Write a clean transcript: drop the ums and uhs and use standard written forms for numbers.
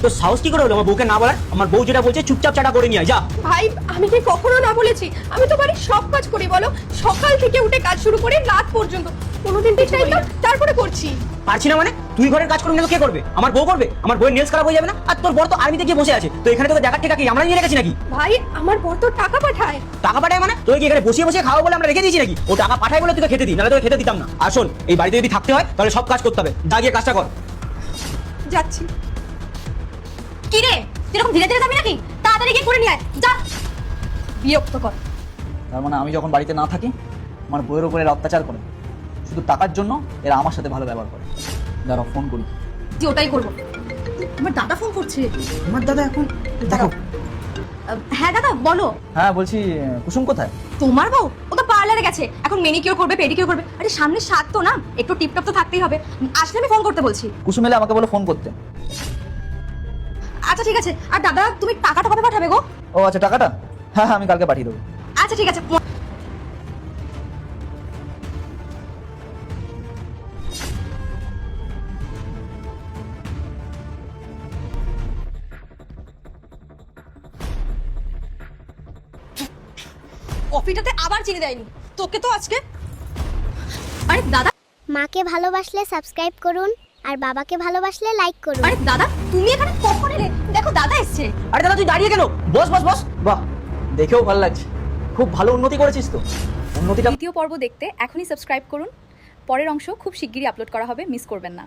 তো সাহস কি করে হলো আমার বউকে না বলার? আমার বউ যেটা বলছে চুপচাপ চাটা করে নিয়ে আয়, যা। ভাই আমি কি কখনো না বলেছি? আমি তো বাড়ির সব কাজ করি বলো, সকাল থেকে উঠে কাজ শুরু করে রাত পর্যন্ত। কোনোদিন ঠিক টাইম তারপরে করছি। পারছি না মানে? তুই ঘরের কাজ করবি না তো কে করবে? আমার বউ করবে? আমার বউয়ের নেলস খারাপ হয়ে যাবে না? আর তোর বড় তো আর্মিতে গিয়ে বসে আছে, তো এখানে তোকে দেখার টেকা কি আমরা নিয়ে রেখেছি নাকি? ভাই আমার বর তো টাকা পাঠায়। টাকা পাঠায় মানে? তুই কি এখানে বসিয়ে বসিয়ে খাওয়া বলে আমরা রেখে দিয়েছি নাকি? ও টাকা পাঠায় বলে তোকে খেতে দিই, নাহলে তোকে খেতে দিতাম না। আর শোন, এই বাড়িতে যদি থাকতে হয় তাহলে সব কাজ করতে হবে, যা গিয়ে কাজটা কর। যাচ্ছি। কি রে, এরকম ধীরে ধীরে যাবি নাকি? তাড়াতাড়ি গিয়ে করে নিয়ে আয়, যা। বিরক্ত কর। তার মানে আমি যখন বাড়িতে না থাকি আমার বইয়ের উপরে এরা অত্যাচার করে, শুধু টাকার জন্য এরা আমার সাথে ভালো ব্যবহার করে। দাঁড়াও ফোন করি। তুই ওটাই করবো। আমার দাদা ফোন করছে। আমার দাদা এখন দেখো। হ্যাঁ দাদা বলো। হ্যাঁ বলছি, কুসুম কোথায়? তোমার বউ ও তো পার্লারে গেছে, এখন মেনিকিউর করবে, পেডিকিউর করবে। আরে সামনে সাত তো না, একটু টিপটপ তো থাকতেই হবে। আসলে আমি ফোন করতে বলছি। কুসুম এলে আমাকে বলো ফোন করতে। আচ্ছা ঠিক আছে। আর দাদা তুমি টাকাটা কবে পাঠাবে গো? ও আচ্ছা, টাকাটা হ্যাঁ হ্যাঁ আমি কালকে পাঠিয়ে দেবো। আচ্ছা ঠিক আছে। কফিটাতে আবার চিনি দেয়নি তোকে তো আজকে। আরে দাদা। মাকে ভালোবাসলে সাবস্ক্রাইব করুন আর বাবাকে ভালোবাসলে লাইক করুন। আরে দাদা তুমি এখানে কখন এলে? দেখো দাদা এসছে। আরে দাদা তুই দাঁড়িয়ে কেন? বস বস বস। বাহ, দেখেও ভালো লাগছে, খুব ভালো উন্নতি করেছিস তো। উন্নতিটা দ্বিতীয় পর্ব দেখতে এখনই সাবস্ক্রাইব করুন। পরের অংশ খুব শিগগিরই আপলোড করা হবে, মিস করবেন না।